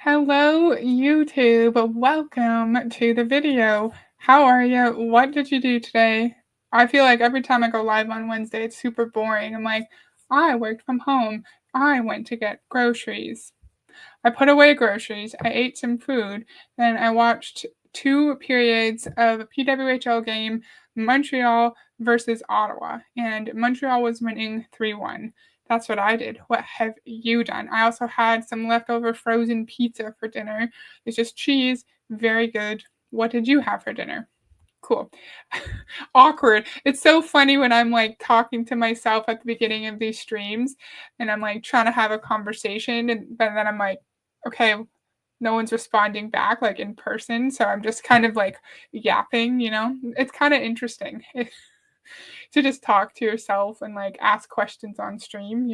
Hello, YouTube. Welcome to the video. How are you? What did you do today? I feel like every time I go live on Wednesday, it's super boring. I'm like, I worked from home. I went to get groceries. I put away groceries. I ate some food. Then I watched two periods of a PWHL game, Montreal versus Ottawa. And Montreal was winning 3-1. That's what I did. What have you done? I also had some leftover frozen pizza for dinner. It's just cheese. Very good. What did you have for dinner? Cool. Awkward. It's so funny when I'm like talking to myself at the beginning of these streams and I'm like trying to have a conversation but then I'm like, okay, no one's responding back like in person. So I'm just kind of like yapping. It's kind of interesting to just talk to yourself and like ask questions on stream.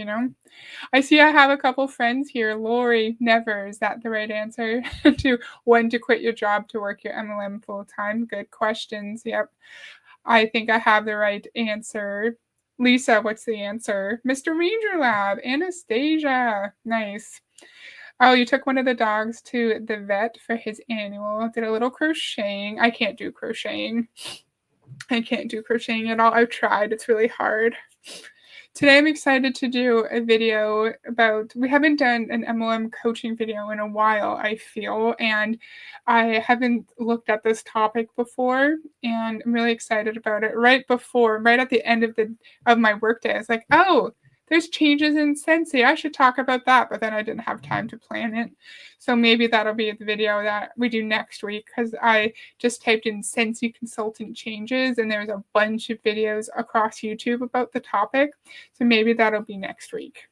I see I have a couple friends here. Lori, never. Is that the right answer? To when to quit your job to work your MLM full time? Good questions. Yep. I think I have the right answer. Lisa, what's the answer? Mr. Ranger Lab. Anastasia. Nice. Oh, you took one of the dogs to the vet for his annual. Did a little crocheting. I can't do crocheting. I can't do crocheting at all. I've tried. It's really hard. Today I'm excited to do a video about, we haven't done an MLM coaching video in a while, I feel, and I haven't looked at this topic before, and I'm really excited about it. Right at the end of my workday, I was like, oh, there's changes in Sensei. I should talk about that, but then I didn't have time to plan it. So maybe that'll be the video that we do next week, because I just typed in Sensei consultant changes, and there's a bunch of videos across YouTube about the topic. So maybe that'll be next week.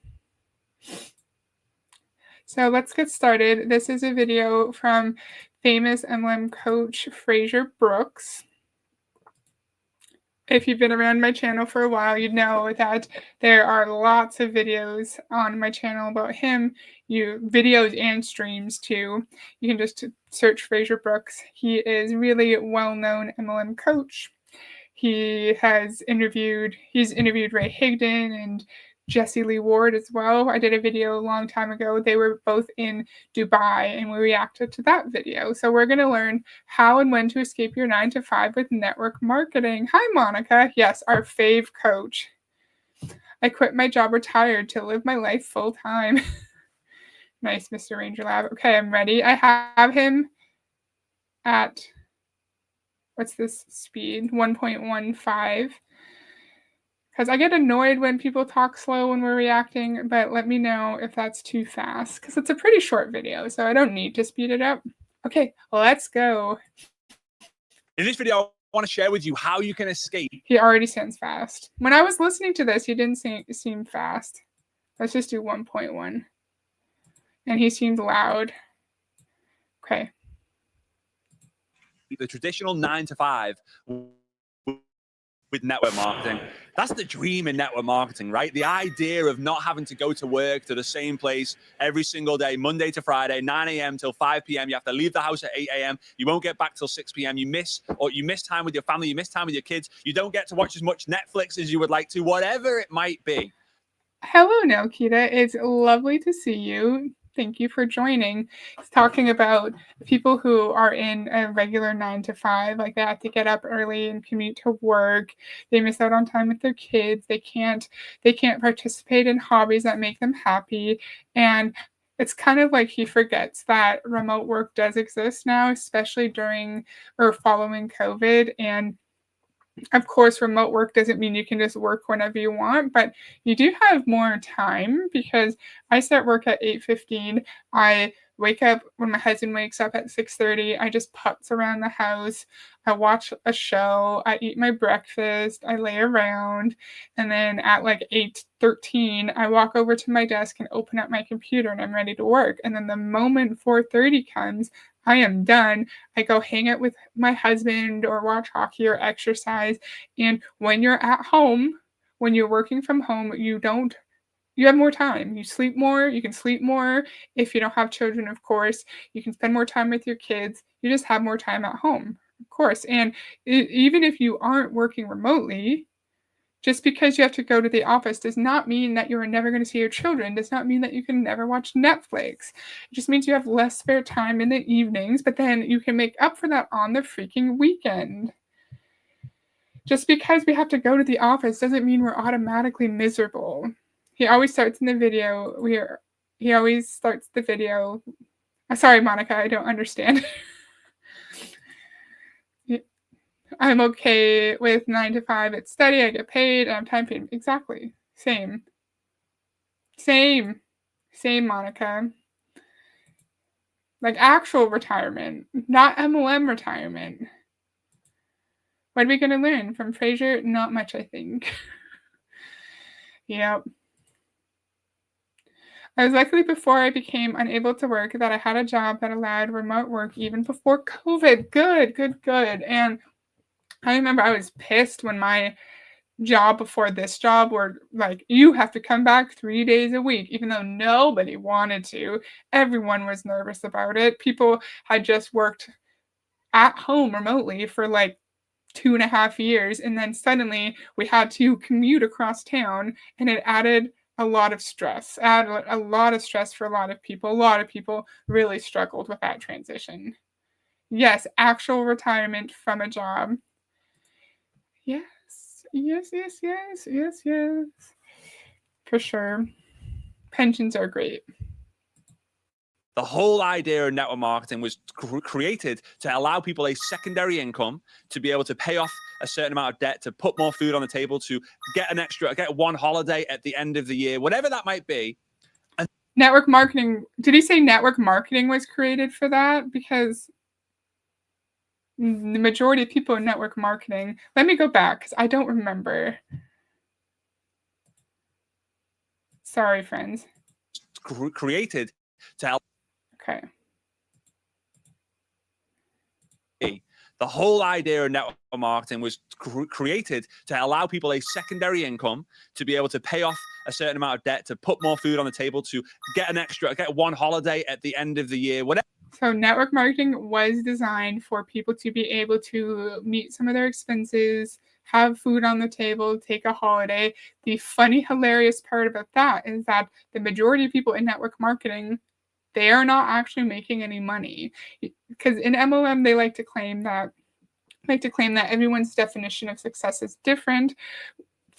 So let's get started. This is a video from famous MLM coach Fraser Brooks. If you've been around my channel for a while, you know that there are lots of videos on my channel about him. Videos and streams too. You can just search Fraser Brooks. He is really well-known MLM coach. He's interviewed Ray Higdon and Jesse Lee Ward as well. I did a video a long time ago. They were both in Dubai and we reacted to that video. So we're going to learn how and when to escape your 9-to-5 with network marketing. Hi, Monica. Yes, our fave coach. I quit my job, retired to live my life full time. Nice, Mr. Ranger Lab. Okay, I'm ready. I have him at, what's this speed? 1.15. Because I get annoyed when people talk slow when we're reacting, but let me know if that's too fast, because it's a pretty short video, so I don't need to speed it up. Okay, let's go. In this video, I want to share with you how you can escape. He already sounds fast. When I was listening to this, he didn't seem fast. Let's just do 1.1. And he seemed loud. Okay. The traditional 9-to-5 with network marketing. That's the dream in network marketing, right? The idea of not having to go to work to the same place every single day, Monday to Friday, 9 a.m. till 5 p.m. You have to leave the house at 8 a.m. You won't get back till 6 p.m. You miss time with your family. You miss time with your kids. You don't get to watch as much Netflix as you would like to, whatever it might be. Hello, Naokita. It's lovely to see you. Thank you for joining. It's talking about people who are in a regular 9-to-5, like they have to get up early and commute to work. They miss out on time with their kids. They can't participate in hobbies that make them happy. And it's kind of like he forgets that remote work does exist now, especially during or following COVID. And of course, remote work doesn't mean you can just work whenever you want, but you do have more time, because I start work at 8:15. I wake up when my husband wakes up at 6:30. I just putz around the house. I watch a show. I eat my breakfast. I lay around. And then at like 8:13, I walk over to my desk and open up my computer and I'm ready to work. And then the moment 4:30 comes, I am done. I go hang out with my husband or watch hockey or exercise. And when you're at home, when you're working from home, you have more time. You sleep more. You can sleep more. If you don't have children, of course, you can spend more time with your kids. You just have more time at home, of course. And even if you aren't working remotely, Just because you have to go to the office does not mean that you are never going to see your children, does not mean that you can never watch Netflix. It just means you have less spare time in the evenings, but then you can make up for that on the freaking weekend. Just because we have to go to the office doesn't mean we're automatically miserable. He always starts in the video. He always starts the video. Sorry, Monica, I don't understand. I'm okay with 9 to 5. It's steady. I get paid. I'm time paid. Exactly. Same. Same, Monica. Like actual retirement, not MLM retirement. What are we going to learn from Frasier? Not much, I think. Yep. I was lucky before I became unable to work that I had a job that allowed remote work even before COVID. Good. And I remember I was pissed when my job before this job were like, you have to come back 3 days a week, even though nobody wanted to. Everyone was nervous about it. People had just worked at home remotely for like 2.5 years, and then suddenly we had to commute across town, and it added a lot of stress. Added a lot of stress for a lot of people. A lot of people really struggled with that transition. Yes, actual retirement from a job. Yes. For sure. Pensions are great. The whole idea of network marketing was created to allow people a secondary income to be able to pay off a certain amount of debt, to put more food on the table, to get one holiday at the end of the year, whatever that might be. And network marketing, did he say network marketing was created for that? Because the majority of people in network marketing, let me go back because I don't remember. Sorry, friends. Created to help. Okay. The whole idea of network marketing was created to allow people a secondary income to be able to pay off a certain amount of debt, to put more food on the table, to get one holiday at the end of the year, whatever. So network marketing was designed for people to be able to meet some of their expenses, have food on the table, take a holiday. The funny, hilarious part about that is that the majority of people in network marketing, they are not actually making any money. Because in MLM, they like to claim that everyone's definition of success is different.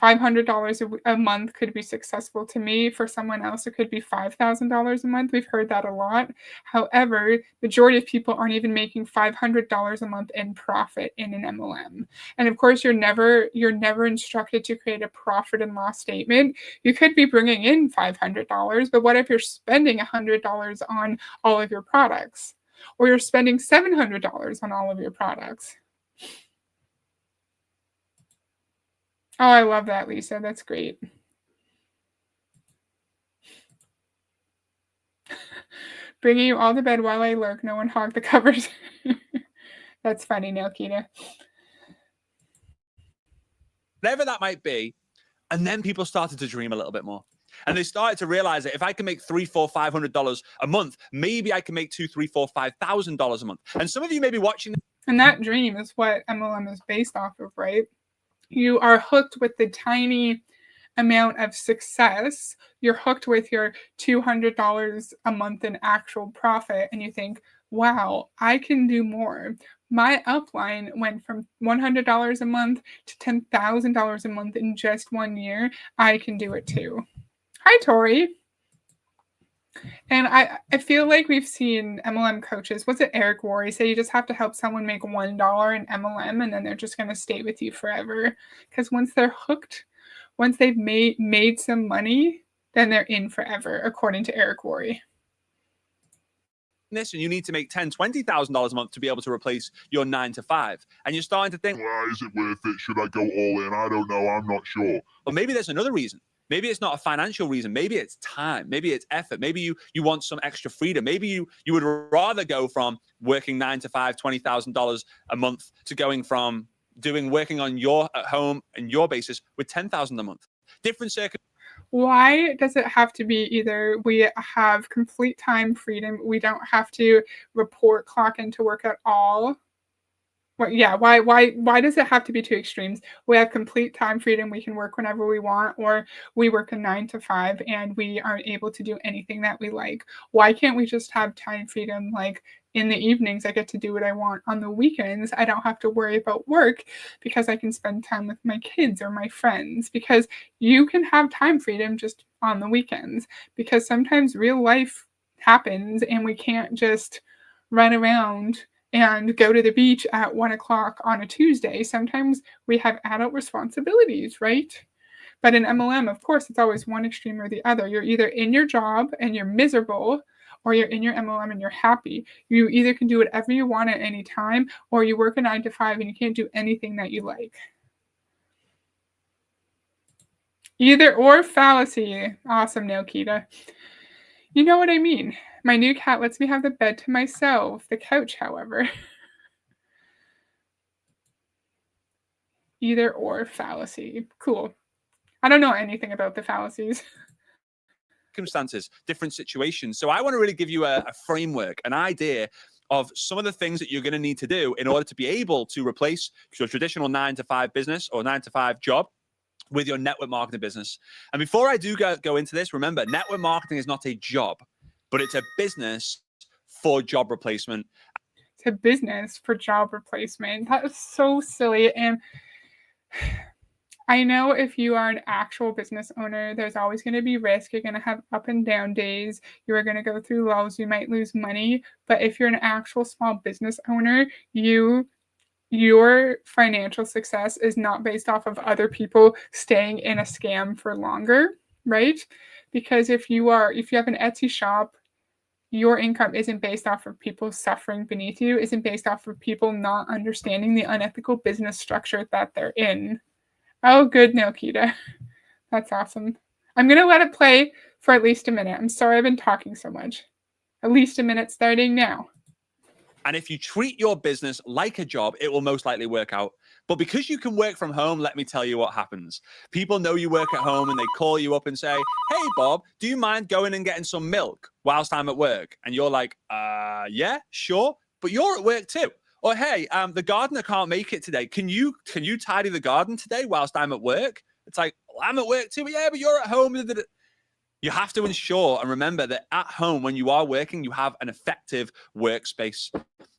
$500 a month could be successful to me. For someone else, it could be $5,000 a month. We've heard that a lot. However, majority of people aren't even making $500 a month in profit in an MLM. And of course, you're never instructed to create a profit and loss statement. You could be bringing in $500, but what if you're spending $100 on all of your products? Or you're spending $700 on all of your products? Oh, I love that, Lisa. That's great. Bringing you all to bed while I lurk. No one hog the covers. That's funny, Nilkita. Whatever that might be. And then people started to dream a little bit more. And they started to realize that if I can make $300, $400, $500 a month, maybe I can make $2,000, $3,000, $4,000 a month. And some of you may be watching. And that dream is what MLM is based off of, right? You are hooked with the tiny amount of success. You're hooked with your $200 a month in actual profit, and you think, wow, I can do more. My upline went from $100 a month to $10,000 a month in just 1 year. I can do it too. Hi, Tori. And I feel like we've seen MLM coaches, what's it, Eric Worre, say you just have to help someone make $1 in MLM and then they're just going to stay with you forever. Because once they're hooked, once they've made some money, then they're in forever, according to Eric Worre. And you need to make $10,000, $20,000 a month to be able to replace your 9 to 5. And you're starting to think, well, is it worth it? Should I go all in? I don't know. I'm not sure. Well, maybe there's another reason. Maybe it's not a financial reason. Maybe it's time. Maybe it's effort. Maybe you want some extra freedom. Maybe you would rather go from working 9 to 5, $20,000 a month to going from working on your at home and your basis with $10,000 a month. Different circuit. Why does it have to be either we have complete time freedom, we don't have to report, clock into work at all, Why does it have to be two extremes? We have complete time freedom, we can work whenever we want, or we work a 9 to 5 and we aren't able to do anything that we like. Why can't we just have time freedom, like, in the evenings, I get to do what I want. On the weekends, I don't have to worry about work because I can spend time with my kids or my friends, because you can have time freedom just on the weekends, because sometimes real life happens and we can't just run around and go to the beach at 1 o'clock on a Tuesday. Sometimes we have adult responsibilities, right? But in MLM, of course, it's always one extreme or the other. You're either in your job and you're miserable, or you're in your MLM and you're happy. You either can do whatever you want at any time, or you work a 9 to 5 and you can't do anything that you like. Either or fallacy. Awesome, Naokita. You know what I mean. My new cat lets me have the bed to myself. The couch, however. Either or fallacy. Cool. I don't know anything about the fallacies. Circumstances, different situations. So I want to really give you a framework, an idea of some of the things that you're going to need to do in order to be able to replace your traditional 9 to 5 business or 9 to 5 job with your network marketing business. And before I do go into this, remember, network marketing is not a job, but it's a business for job replacement. It's a business for job replacement. That is so silly. And I know if you are an actual business owner, there's always going to be risk. You're going to have up and down days. You are going to go through lulls. You might lose money. But if you're an actual small business owner, your financial success is not based off of other people staying in a scam for longer, right? Because if you have an Etsy shop, your income isn't based off of people suffering beneath you, isn't based off of people not understanding the unethical business structure that they're in. Oh, good, Naokita. That's awesome. I'm going to let it play for at least a minute. I'm sorry I've been talking so much. At least a minute starting now. And if you treat your business like a job, it will most likely work out. But because you can work from home, let me tell you what happens. People know you work at home and they call you up and say, hey, Bob, do you mind going and getting some milk whilst I'm at work? And you're like, yeah, sure. But you're at work too. Or, hey, the gardener can't make it today. Can you tidy the garden today whilst I'm at work? It's like, well, I'm at work too. But yeah, but you're at home. You have to ensure and remember that at home, when you are working, you have an effective workspace.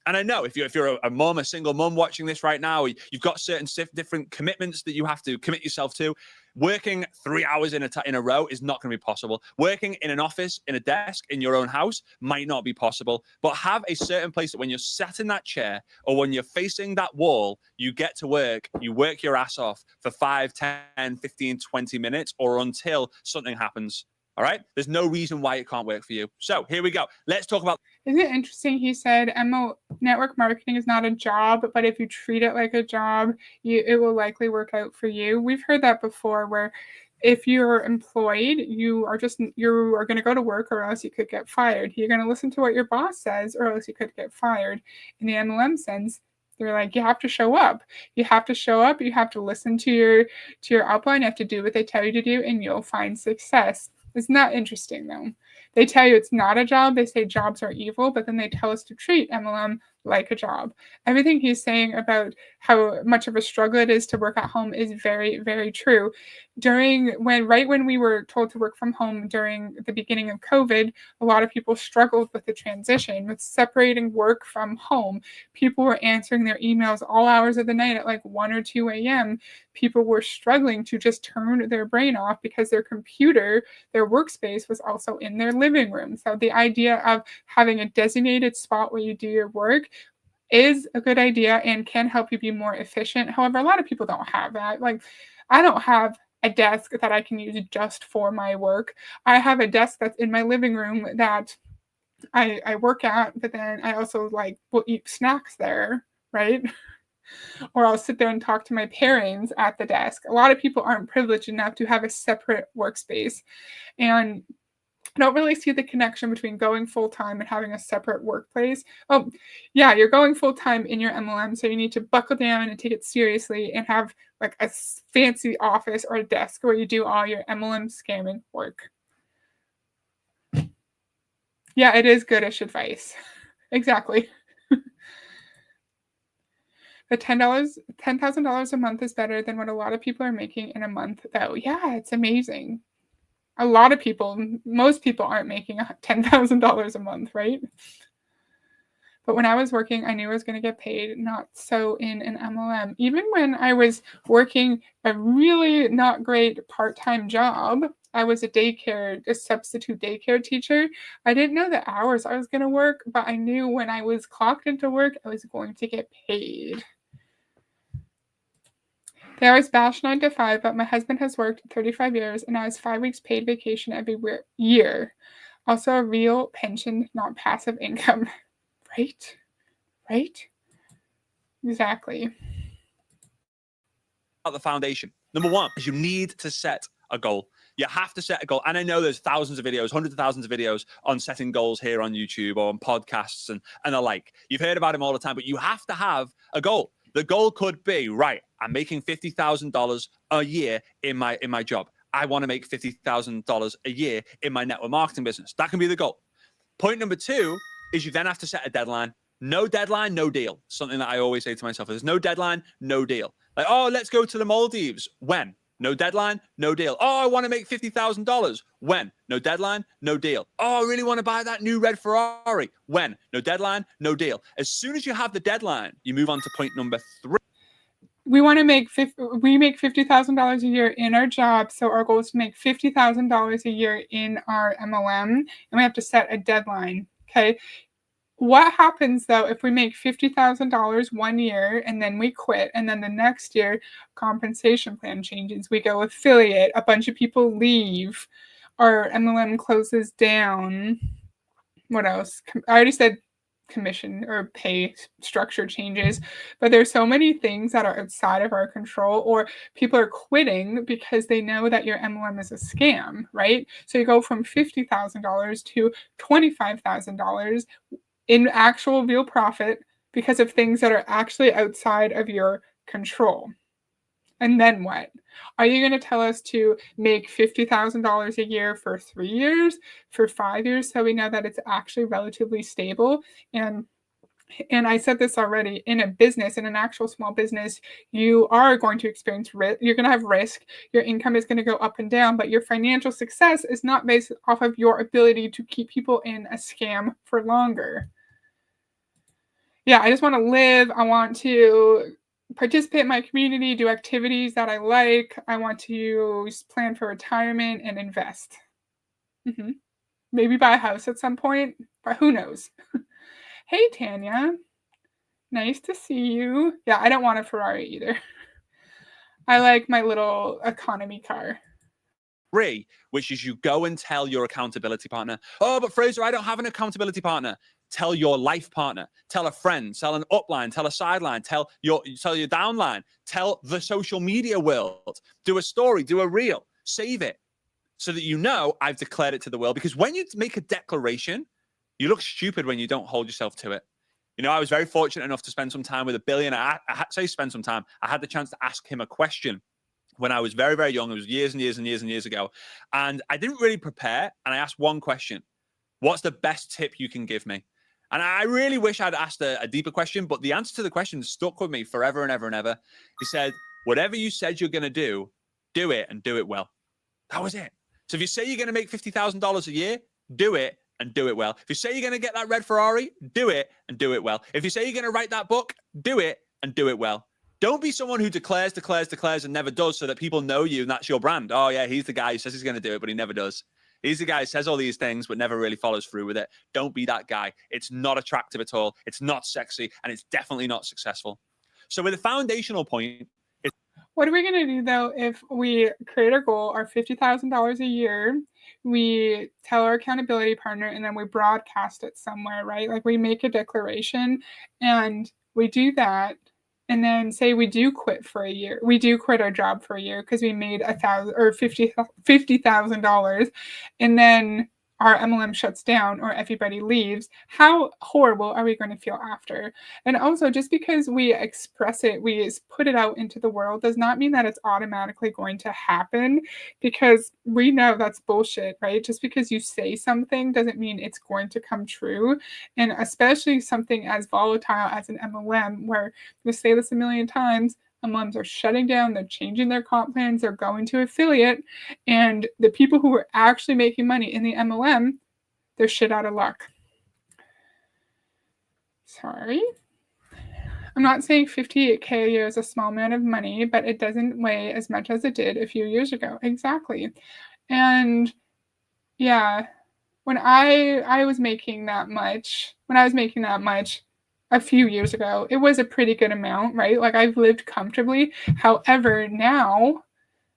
And I know if you're a mom, a single mom watching this right now, you've got certain different commitments that you have to commit yourself to. Working 3 hours in a row is not going to be possible. Working in an office, in a desk, in your own house might not be possible. But have a certain place that when you're sat in that chair or when you're facing that wall, you get to work, you work your ass off for 5, 10, 15, 20 minutes or until something happens. All right. There's no reason why it can't work for you. So here we go. Let's talk about. Isn't it interesting? He said network marketing is not a job, but if you treat it like a job, it will likely work out for you. We've heard that before, where if you're employed, you are going to go to work or else you could get fired. You're going to listen to what your boss says or else you could get fired. In the MLM sense, they're like, you have to show up. You have to show up. You have to listen to your upline. You have to do what they tell you to do, and you'll find success. Isn't that interesting, though? They tell you it's not a job. They say jobs are evil, but then they tell us to treat MLM like a job. Everything he's saying about how much of a struggle it is to work at home is very, very true. Right when we were told to work from home during the beginning of COVID, a lot of people struggled with the transition, with separating work from home. People were answering their emails all hours of the night at like 1 or 2 a.m. People were struggling to just turn their brain off because their computer, their workspace was also in their living room. So the idea of having a designated spot where you do your work is a good idea and can help you be more efficient. However, a lot of people don't have that. Like, I don't have a desk that I can use just for my work. I have a desk that's in my living room that I work at, but then I also will eat snacks there, right? Or I'll sit there and talk to my parents at the desk. A lot of people aren't privileged enough to have a separate workspace. And I don't really see the connection between going full-time and having a separate workplace. Oh, yeah, you're going full-time in your MLM, so you need to buckle down and take it seriously and have like a fancy office or a desk where you do all your MLM scamming work. Yeah, it is goodish advice. Exactly. But $10,000 a month is better than what a lot of people are making in a month, though. Yeah, it's amazing. A lot of people, most people aren't making $10,000 a month, right? But when I was working, I knew I was going to get paid, not so in an MLM. Even when I was working a really not great part-time job, I was a substitute daycare teacher. I didn't know the hours I was going to work, but I knew when I was clocked into work, I was going to get paid. They always bash 9 to 5, but my husband has worked 35 years and now has 5 weeks paid vacation every year. Also a real pension, not passive income. Right? Right? Exactly. The foundation. Number one is you need to set a goal. You have to set a goal. And I know there's thousands of videos, hundreds of thousands of videos on setting goals here on YouTube or on podcasts and the like. You've heard about them all the time, but you have to have a goal. The goal could be, right, I'm making $50,000 a year in my job. I want to make $50,000 a year in my network marketing business. That can be the goal. Point number two is you then have to set a deadline. No deadline, no deal. Something that I always say to myself. There's no deadline, no deal. Like, oh, let's go to the Maldives. When? No deadline, no deal. Oh, I want to make $50,000. When? No deadline, no deal. Oh, I really want to buy that new red Ferrari. When? No deadline, no deal. As soon as you have the deadline, you move on to point number three. We want to make $50,000 a year in our job, so our goal is to make $50,000 a year in our MLM, and we have to set a deadline. Okay. What happens though if we make $50,000 one year and then we quit, and then the next year compensation plan changes, we go affiliate, a bunch of people leave, our MLM closes down? What else? I already said commission or pay structure changes, but there's so many things that are outside of our control, or people are quitting because they know that your MLM is a scam, right? So you go from $50,000 to $25,000 in actual real profit because of things that are actually outside of your control. And then what? Are you going to tell us to make $50,000 a year for 3 years, for 5 years, so we know that it's actually relatively stable? And I said this already, in a business, in an actual small business, you are going to experience risk. You're going to have risk. Your income is going to go up and down, but your financial success is not based off of your ability to keep people in a scam for longer. Yeah, I just want to live. I want to participate in my community, do activities that I like. I want to plan for retirement and invest. Maybe buy a house at some point, but who knows? Hey, Tanya. Nice to see you. Yeah, I don't want a Ferrari either. I like my little economy car. Three, which is you go and tell your accountability partner, oh, but Fraser, I don't have an accountability partner. Tell your life partner, tell a friend, tell an upline, tell a sideline, tell your downline, tell the social media world, do a story, do a reel, save it so that you know I've declared it to the world. Because when you make a declaration, you look stupid when you don't hold yourself to it. You know, I was very fortunate enough to spend some time with a billionaire. I say spend some time. I had the chance to ask him a question when I was very, very young. It was years and years and years and years ago. And I didn't really prepare. And I asked one question. What's the best tip you can give me? And I really wish I'd asked a deeper question, but the answer to the question stuck with me forever and ever and ever. He said, whatever you said you're going to do it and do it well. That was it. So if you say you're going to make $50,000 a year, do it and do it well. If you say you're going to get that red Ferrari, do it and do it well. If you say you're going to write that book, do it and do it well. Don't be someone who declares and never does so that people know you and that's your brand. Oh yeah, he's the guy who says he's going to do it, but he never does. He's the guy who says all these things, but never really follows through with it. Don't be that guy. It's not attractive at all. It's not sexy, and it's definitely not successful. So with a foundational point, what are we going to do, though, if we create our goal, our $50,000 a year, we tell our accountability partner, and then we broadcast it somewhere, right? Like we make a declaration, and we do that, and then say we do quit for a year. We do quit our job for a year because we made $50,000, and then our MLM shuts down or everybody leaves, how horrible are we going to feel after? And also, just because we express it, we put it out into the world, does not mean that it's automatically going to happen, because we know that's bullshit, right? Just because you say something doesn't mean it's going to come true. And especially something as volatile as an MLM, where we say this a million times, MLMs are shutting down, they're changing their comp plans, they're going to affiliate, and the people who are actually making money in the MLM, they're shit out of luck. Sorry. I'm not saying 58K a year is a small amount of money, but it doesn't weigh as much as it did a few years ago. Exactly. And yeah, when I was making that much, a few years ago, it was a pretty good amount, right? Like, I've lived comfortably. However, now,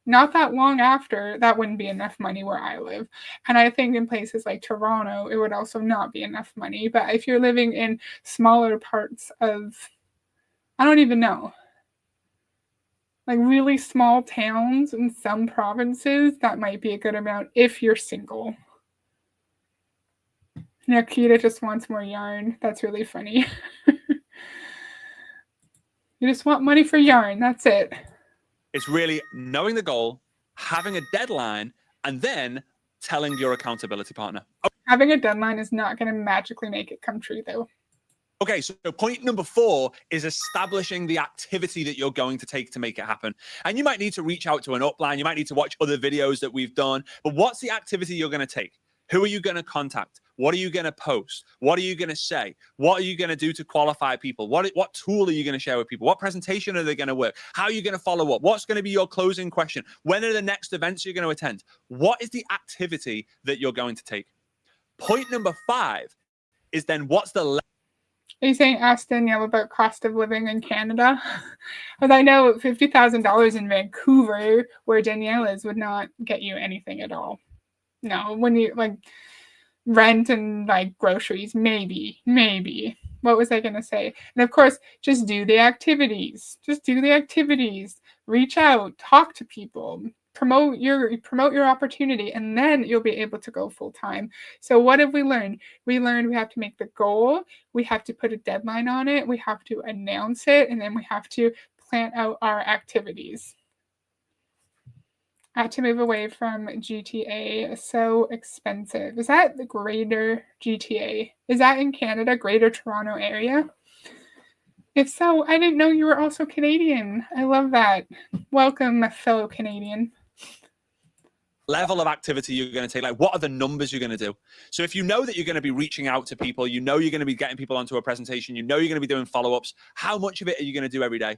not that long after, that wouldn't be enough money where I live. And I think in places like Toronto, it would also not be enough money. But if you're living in smaller parts of, I don't even know, like really small towns in some provinces, that might be a good amount if you're single. Nikita just wants more yarn. That's really funny. You just want money for yarn. That's it. It's really knowing the goal, having a deadline, and then telling your accountability partner. Having a deadline is not going to magically make it come true, though. Okay, so point number 4 is establishing the activity that you're going to take to make it happen. And you might need to reach out to an upline. You might need to watch other videos that we've done. But what's the activity you're going to take? Who are you going to contact? What are you going to post? What are you going to say? What are you going to do to qualify people? What tool are you going to share with people? What presentation are they going to work? How are you going to follow up? What's going to be your closing question? When are the next events you're going to attend? What is the activity that you're going to take? Point number 5 is then what's the Are you saying ask Danielle about cost of living in Canada? Because I know $50,000 in Vancouver, where Danielle is, would not get you anything at all. No, when you like rent and like groceries, maybe. What was I going to say? And of course, just do the activities. Reach out, talk to people, promote your opportunity, and then you'll be able to go full time. So what have we learned? We learned we have to make the goal, we have to put a deadline on it, we have to announce it, and then we have to plan out our activities. I had to move away from GTA. So expensive. Is that the greater GTA? Is that in Canada, Greater Toronto Area? If so, I didn't know you were also Canadian. I love that. Welcome, fellow Canadian. level of activity you're going to take? Like, what are the numbers you're going to do? So if you know that you're going to be reaching out to people, you know you're going to be getting people onto a presentation, you know you're going to be doing follow-ups, how much of it are you going to do every day?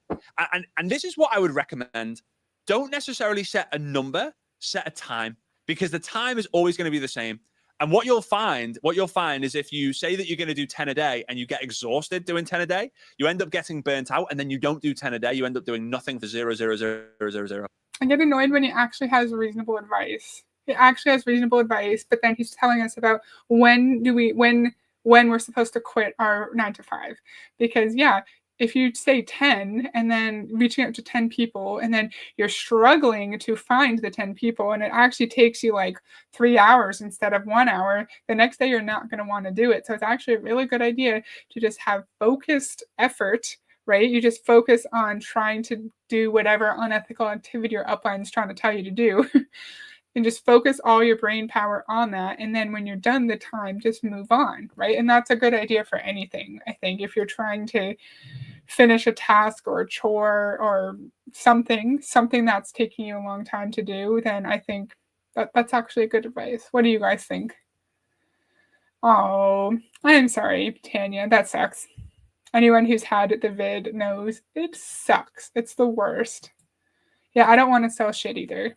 And this is what I would recommend. Don't necessarily set a number, set a time, because the time is always going to be the same. And what you'll find is if you say that you're going to do 10 a day and you get exhausted doing 10 a day, you end up getting burnt out, and then you don't do 10 a day. You end up doing nothing for 0, 0, 0, 0, 0. I get annoyed when he actually has reasonable advice. He actually has reasonable advice, but then he's telling us about when we're supposed to quit our 9 to 5. Because yeah, if you say 10 and then reaching out to 10 people and then you're struggling to find the 10 people and it actually takes you like 3 hours instead of 1 hour, the next day you're not going to want to do it. So it's actually a really good idea to just have focused effort, right? You just focus on trying to do whatever unethical activity your upline is trying to tell you to do. And just focus all your brain power on that. And then when you're done the time, just move on, right? And that's a good idea for anything, I think. If you're trying to finish a task or a chore or something that's taking you a long time to do, then I think that's actually good advice. What do you guys think? Oh, I'm sorry, Tanya. That sucks. Anyone who's had the vid knows it sucks. It's the worst. Yeah, I don't want to sell shit either.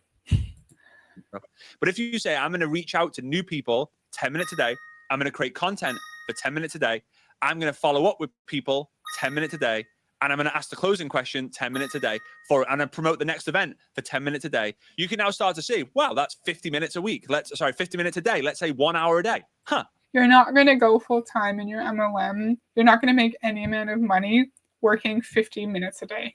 But if you say, I'm going to reach out to new people 10 minutes a day, I'm going to create content for 10 minutes a day, I'm going to follow up with people 10 minutes a day, and I'm going to ask the closing question 10 minutes a day, and then promote the next event for 10 minutes a day, you can now start to see, wow, that's 50 minutes a week. 50 minutes a day. Let's say 1 hour a day. You're not going to go full time in your MLM. You're not going to make any amount of money working 50 minutes a day.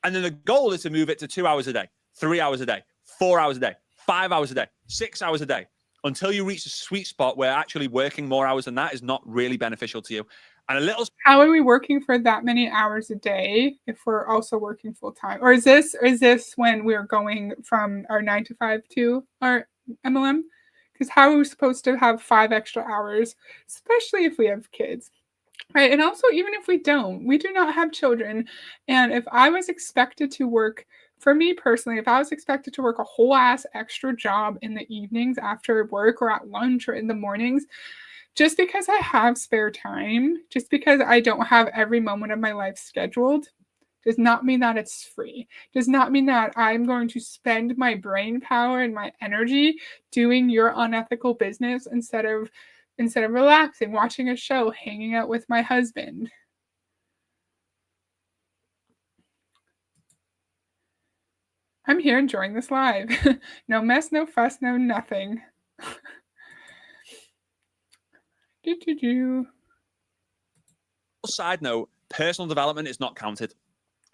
And then the goal is to move it to 2 hours a day, 3 hours a day, 4 hours a day, 5 hours a day, 6 hours a day. until you reach a sweet spot where actually working more hours than that is not really beneficial to you. And a little. How are we working for that many hours a day if we're also working full time? Or is this when we're going from our 9 to 5 to our MLM? Because how are we supposed to have 5 extra hours, especially if we have kids? Right. And also, even if we do not have children. And if I was expected to work, for me personally, if I was expected to work a whole ass extra job in the evenings after work or at lunch or in the mornings, just because I have spare time, just because I don't have every moment of my life scheduled, does not mean that it's free. Does not mean that I'm going to spend my brain power and my energy doing your unethical business instead of relaxing, watching a show, hanging out with my husband. I'm here enjoying this live. No mess, no fuss, no nothing. Side note, personal development is not counted.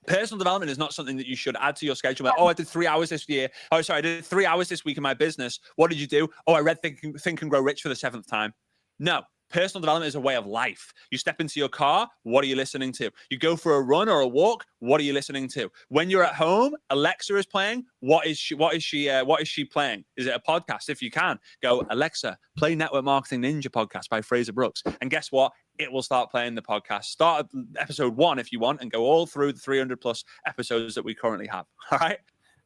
Personal development is not something that you should add to your schedule. Like, oh, I did 3 hours this year. Oh, sorry, I did 3 hours this week in my business. What did you do? Oh, I read Think and Grow Rich for the 7th time. No, personal development is a way of life. You step into your car, what are you listening to? You go for a run or a walk, what are you listening to? When you're at home, Alexa is playing. What is she playing? Is it a podcast? If you can, go, Alexa, play Network Marketing Ninja podcast by Fraser Brooks. And guess what? It will start playing the podcast. Start at episode 1 if you want and go all through the 300 plus episodes that we currently have. All right.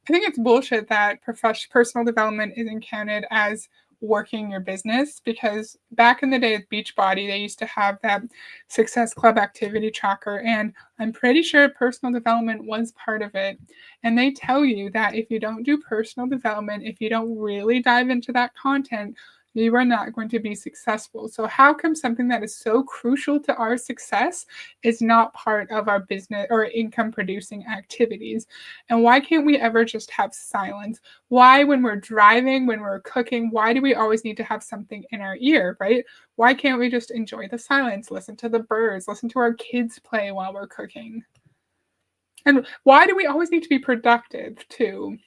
I think it's bullshit that personal development isn't counted as working your business, because back in the day with Beachbody, they used to have that Success Club activity tracker, and I'm pretty sure personal development was part of it. And they tell you that if you don't do personal development, if you don't really dive into that content, you are not going to be successful. So how come something that is so crucial to our success is not part of our business or income producing activities? And why can't we ever just have silence? Why, when we're driving, when we're cooking, why do we always need to have something in our ear, right? Why can't we just enjoy the silence, listen to the birds, listen to our kids play while we're cooking? And why do we always need to be productive too?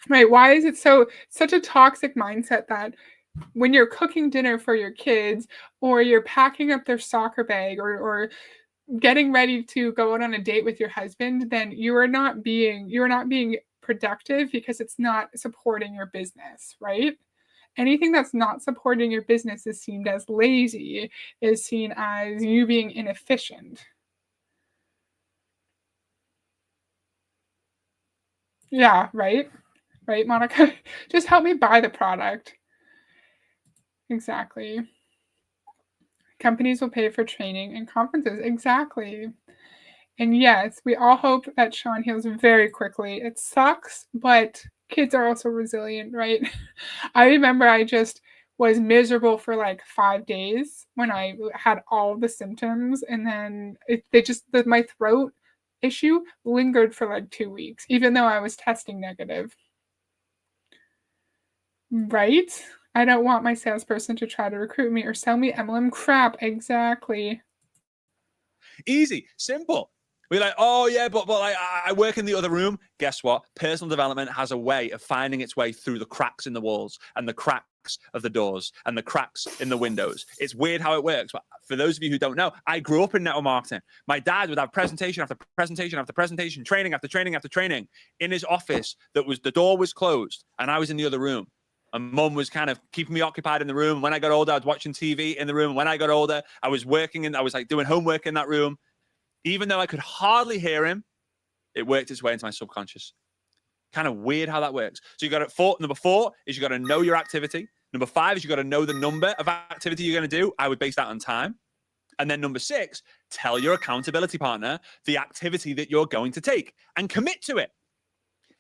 Right? Why is it such a toxic mindset that when you're cooking dinner for your kids, or you're packing up their soccer bag, or getting ready to go out on a date with your husband, then you're not being productive because it's not supporting your business, right? Anything that's not supporting your business is seen as lazy, is seen as you being inefficient. Yeah, right? Right, Monica? Just help me buy the product. Exactly. Companies will pay for training and conferences. Exactly. And yes, we all hope that Sean heals very quickly. It sucks, but kids are also resilient, right? I remember I just was miserable for like 5 days when I had all the symptoms, and then my throat issue lingered for like 2 weeks, even though I was testing negative. Right? I don't want my salesperson to try to recruit me or sell me MLM crap. Exactly. Easy, simple. We're like, oh yeah, but like I work in the other room. Guess what? Personal development has a way of finding its way through the cracks in the walls and the cracks of the doors and the cracks in the windows. It's weird how it works. But for those of you who don't know, I grew up in network marketing. My dad would have presentation after presentation after presentation, training after training after training in his office. The door was closed and I was in the other room. And mum was kind of keeping me occupied in the room. When I got older, I was watching TV in the room. When I got older, I was working and I was like doing homework in that room. Even though I could hardly hear him, it worked its way into my subconscious. Kind of weird how that works. So you got to number 4 is you got to know your activity. Number 5 is you got to know the number of activity you're going to do. I would base that on time. And then number 6, tell your accountability partner the activity that you're going to take and commit to it.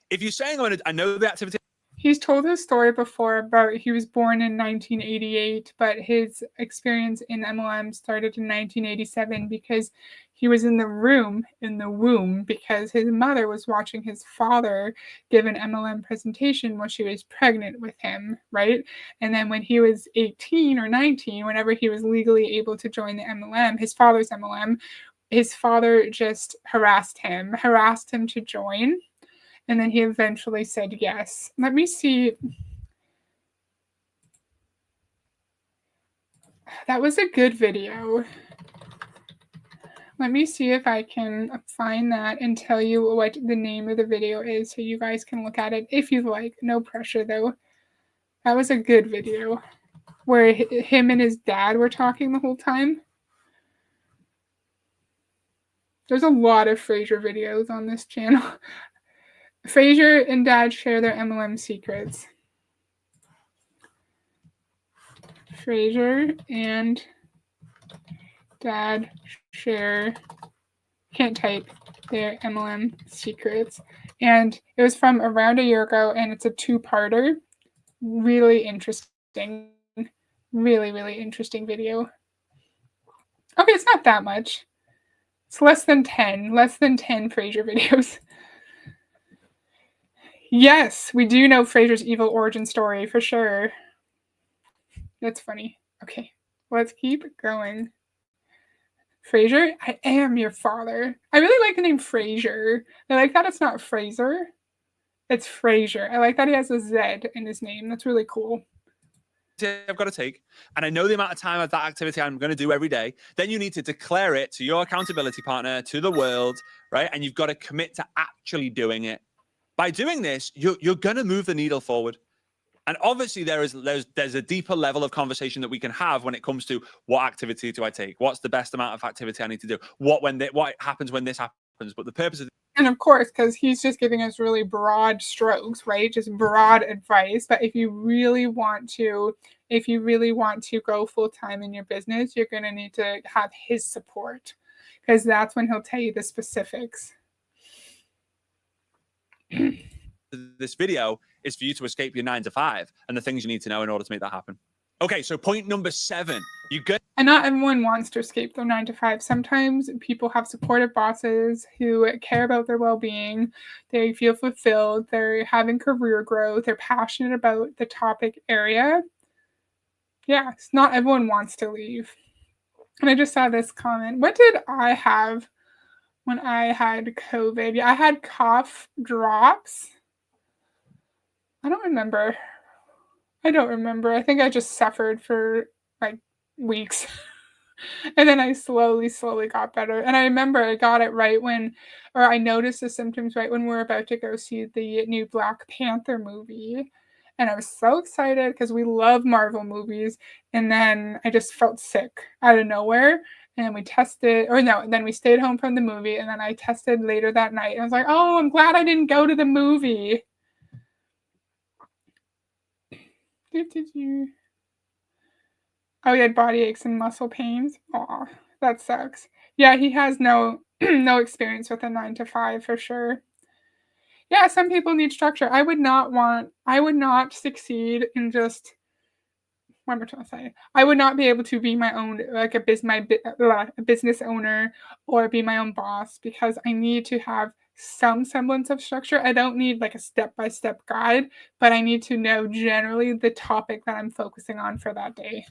If you're saying, I know the activity. He's told his story before about he was born in 1988, but his experience in MLM started in 1987 because he was in the womb, because his mother was watching his father give an MLM presentation while she was pregnant with him, right? And then when he was 18 or 19, whenever he was legally able to join the MLM, his father's MLM, his father just harassed him to join. And then he eventually said yes. Let me see. That was a good video. Let me see if I can find that and tell you what the name of the video is so you guys can look at it if you like. No pressure though. That was a good video where him and his dad were talking the whole time. There's a lot of Fraser videos on this channel. Fraser and dad share their MLM secrets. Fraser and dad share, can't type, their MLM secrets. And it was from around a year ago, and it's a two-parter. Really interesting. Really, really interesting video. Okay, it's not that much. It's less than 10 Fraser videos. Yes, we do know Fraser's evil origin story for sure. That's funny. Okay, let's keep going. Fraser, I am your father. I really like the name Fraser. I like that it's not Fraser. It's Fraser. I like that he has a Z in his name. That's really cool. I've got to take, and I know the amount of time of that activity I'm going to do every day, then you need to declare it to your accountability partner, to the world, right? And you've got to commit to actually doing it. By doing this, you're going to move the needle forward. And obviously there's a deeper level of conversation that we can have when it comes to what activity do I take? What's the best amount of activity I need to do? What happens when this happens? But the purpose of, and of course, because he's just giving us really broad strokes, right? Just broad advice. But if you really want to go full time in your business, you're going to need to have his support, because that's when he'll tell you the specifics. This video is for you to escape your 9 to 5 and the things you need to know in order to make that happen. Okay, so point number 7, and not everyone wants to escape their 9 to 5. Sometimes people have supportive bosses who care about their well-being. They feel fulfilled. They're having career growth. They're passionate about the topic area. Yeah, not everyone wants to leave. And I just saw this comment. What did I have when I had COVID? Yeah, I had cough drops. I don't remember. I think I just suffered for like weeks. And then I slowly got better. And I remember I got it I noticed the symptoms right when we were about to go see the new Black Panther movie. And I was so excited because we love Marvel movies. And then I just felt sick out of nowhere. And then we stayed home from the movie. And then I tested later that night. And I was like, oh, I'm glad I didn't go to the movie. Did you? Oh, he had body aches and muscle pains. Aw, that sucks. Yeah, he has no no experience with a 9 to 5 for sure. Yeah, some people need structure. I would not succeed in just, what am I trying to say? I would not be able to be my own, like a business owner or be my own boss, because I need to have some semblance of structure. I don't need like a step-by-step guide, but I need to know generally the topic that I'm focusing on for that day.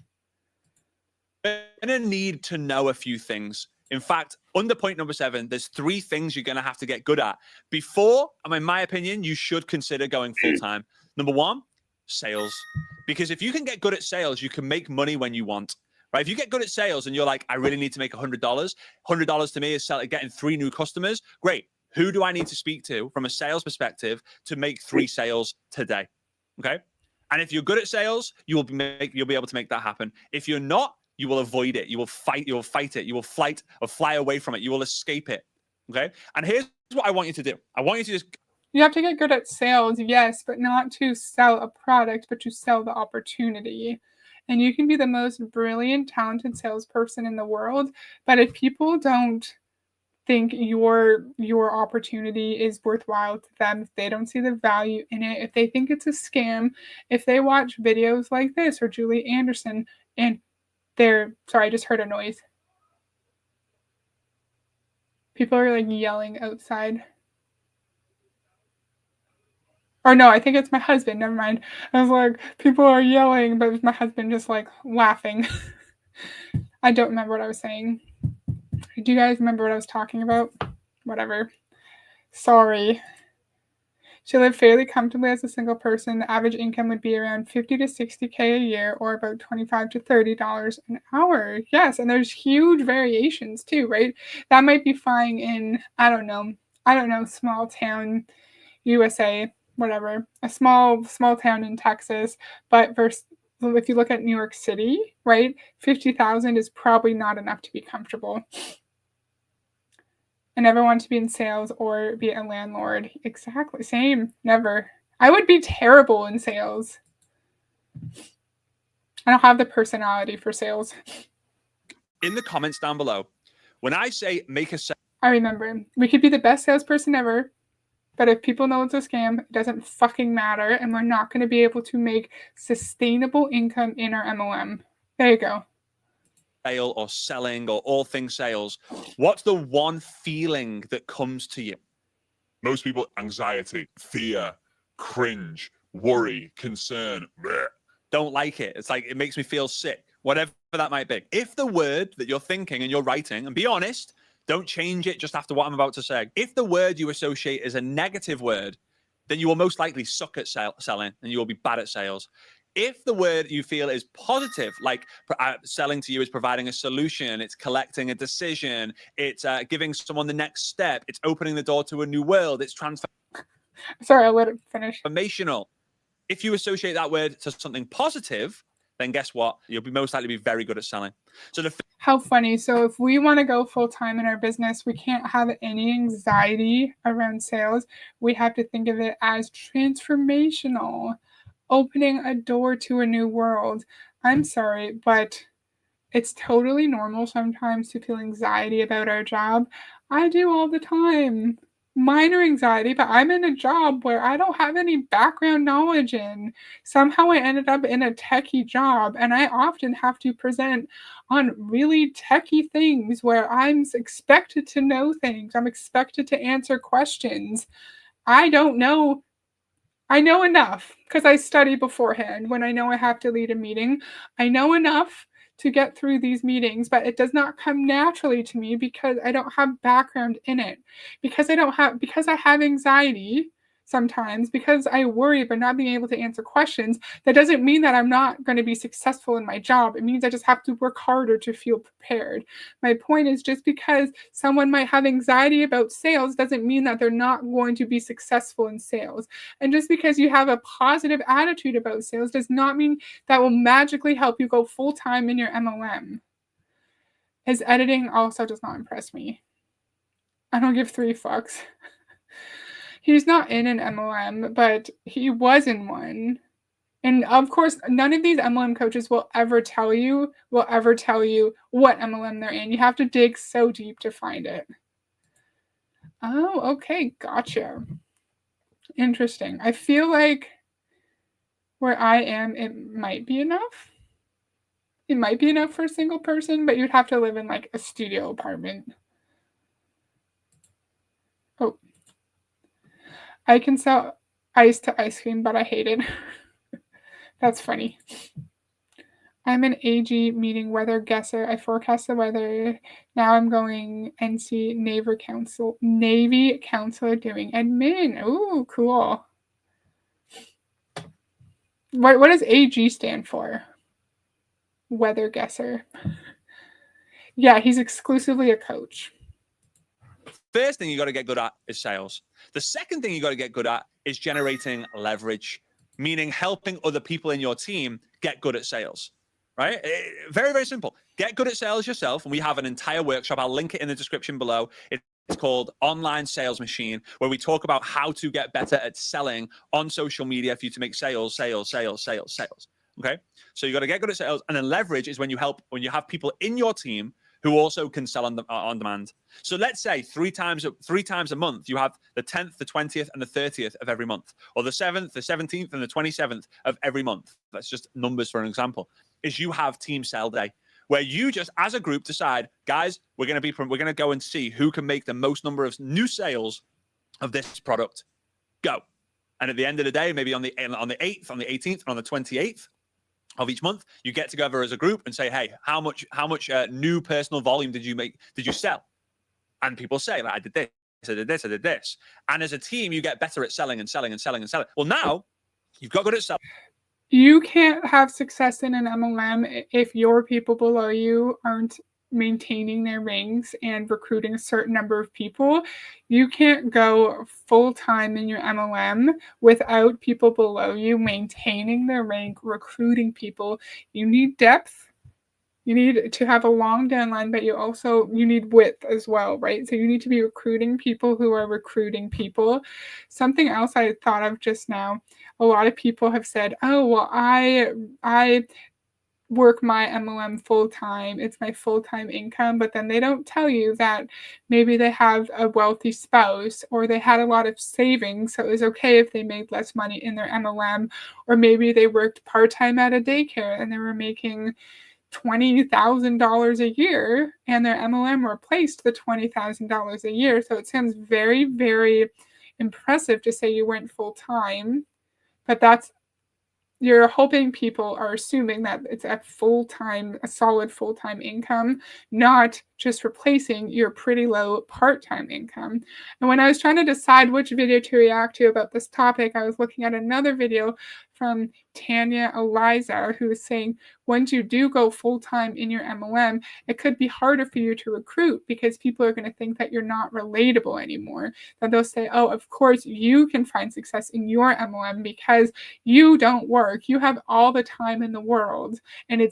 you're going to need to know a few things. In fact, under point number 7, there's 3 things you're going to have to get good at before, in my opinion, you should consider going full-time. Number 1, sales. Because if you can get good at sales, you can make money when you want, right? If you get good at sales and you're like, I really need to make $100. $100 to me is getting 3 new customers. Great. Who do I need to speak to from a sales perspective to make 3 sales today? Okay. And if you're good at sales, you'll be able to make that happen. If you're not, you will avoid it. You will fight it. You will fly away from it. You will escape it. Okay. And here's what I want you to do. I want you to just. You have to get good at sales, yes, but not to sell a product, but to sell the opportunity. And you can be the most brilliant, talented salesperson in the world, but if people don't think your opportunity is worthwhile to them, if they don't see the value in it, if they think it's a scam, if they watch videos like this or Julie Anderson and sorry, I just heard a noise. People are like yelling outside. Or no, I think it's my husband. Never mind. I was like, people are yelling, but it was my husband just like laughing. I don't remember what I was saying. Do you guys remember what I was talking about? Whatever. Sorry. She lived fairly comfortably as a single person. The average income would be around 50 to 60K a year, or about $25 to $30 an hour. Yes, and there's huge variations too, right? That might be fine in, I don't know, small town USA, whatever, a small town in Texas, but versus if you look at New York City, right, 50,000 is probably not enough to be comfortable. I never want to be in sales or be a landlord. Exactly. Same. Never. I would be terrible in sales. I don't have the personality for sales. In the comments down below, when I say make a sale, I remember. We could be the best salesperson ever, but if people know it's a scam, it doesn't fucking matter, and we're not going to be able to make sustainable income in our MLM. There you go. sale or selling or all things sales, what's the one feeling that comes to you? Most people, anxiety, fear, cringe, worry, concern. Bleh. Don't like it. It's like, it makes me feel sick, whatever that might be. If the word that you're thinking and you're writing, and be honest, don't change it just after what I'm about to say. If the word you associate is a negative word, then you will most likely suck at selling and you will be bad at sales. If the word you feel is positive, like selling to you is providing a solution, it's collecting a decision, it's giving someone the next step, it's opening the door to a new world, it's Sorry, I'll let it finish. transformational. If you associate that word to something positive, then guess what? You'll be most likely be very good at selling. So how funny. So if we want to go full time in our business, we can't have any anxiety around sales. We have to think of it as transformational, opening a door to a new world. I'm sorry, but it's totally normal sometimes to feel anxiety about our job. I do all the time. Minor anxiety, but I'm in a job where I don't have any background knowledge in. Somehow I ended up in a techie job, and I often have to present on really techie things where I'm expected to know things. I'm expected to answer questions. I don't know. I know enough because I study beforehand. When I know I have to lead a meeting, I know enough to get through these meetings, but it does not come naturally to me because I don't have background in it. Because I have anxiety sometimes, because I worry about not being able to answer questions, that doesn't mean that I'm not going to be successful in my job. It means I just have to work harder to feel prepared. My point is, just because someone might have anxiety about sales doesn't mean that they're not going to be successful in sales. And just because you have a positive attitude about sales does not mean that will magically help you go full time in your MLM. His editing also does not impress me. I don't give 3 fucks. He's not in an MLM, but he was in one. And of course, none of these MLM coaches will ever tell you what MLM they're in. You have to dig so deep to find it. Oh, okay, gotcha. Interesting. I feel like where I am, it might be enough. It might be enough for a single person, but you'd have to live in like a studio apartment. Oh. I can sell ice to ice cream, but I hate it. That's funny. I'm an AG meeting weather guesser. I forecast the weather. Now I'm going NC Navy counselor doing admin. Ooh, cool. What does AG stand for? Weather guesser. Yeah, he's exclusively a coach. First thing you got to get good at is sales. The second thing you got to get good at is generating leverage, meaning helping other people in your team get good at sales, right? Very, very simple. Get good at sales yourself. And we have an entire workshop. I'll link it in the description below. It's called Online Sales Machine, where we talk about how to get better at selling on social media for you to make sales. Okay. So you got to get good at sales. And then leverage is when you have people in your team who also can sell on demand. So let's say three times a month, you have the 10th, the 20th, and the 30th of every month, or the 7th, the 17th, and the 27th of every month. That's just numbers for an example. Is you have team sell day, where you just as a group decide, guys, we're going to go and see who can make the most number of new sales of this product. Go. And at the end of the day, maybe on the 8th, on the 18th, and on the 28th of each month, you get together as a group and say, hey, how much new personal volume did you sell? And people say, like, I did this, I did this, I did this. And as a team, you get better at selling and selling and selling and selling. Well, now you've got good at selling. You can't have success in an MLM if your people below you aren't maintaining their ranks and recruiting a certain number of people. You can't go full-time in your MLM without people below you maintaining their rank, recruiting people. You need depth. You need to have a long downline, but you need width as well, right? So you need to be recruiting people who are recruiting people. Something else I thought of just now, a lot of people have said, oh, well, I work my MLM full time. It's my full time income. But then they don't tell you that maybe they have a wealthy spouse or they had a lot of savings. So it was okay if they made less money in their MLM, or maybe they worked part time at a daycare and they were making $20,000 a year and their MLM replaced the $20,000 a year. So it sounds very, very impressive to say you went full time, but you're hoping people are assuming that it's a solid full-time income, not just replacing your pretty low part-time income. And when I was trying to decide which video to react to about this topic, I was looking at another video from Tanya Eliza, who was saying, once you do go full-time in your MLM, it could be harder for you to recruit because people are going to think that you're not relatable anymore. That they'll say, oh, of course you can find success in your MLM because you don't work. You have all the time in the world. And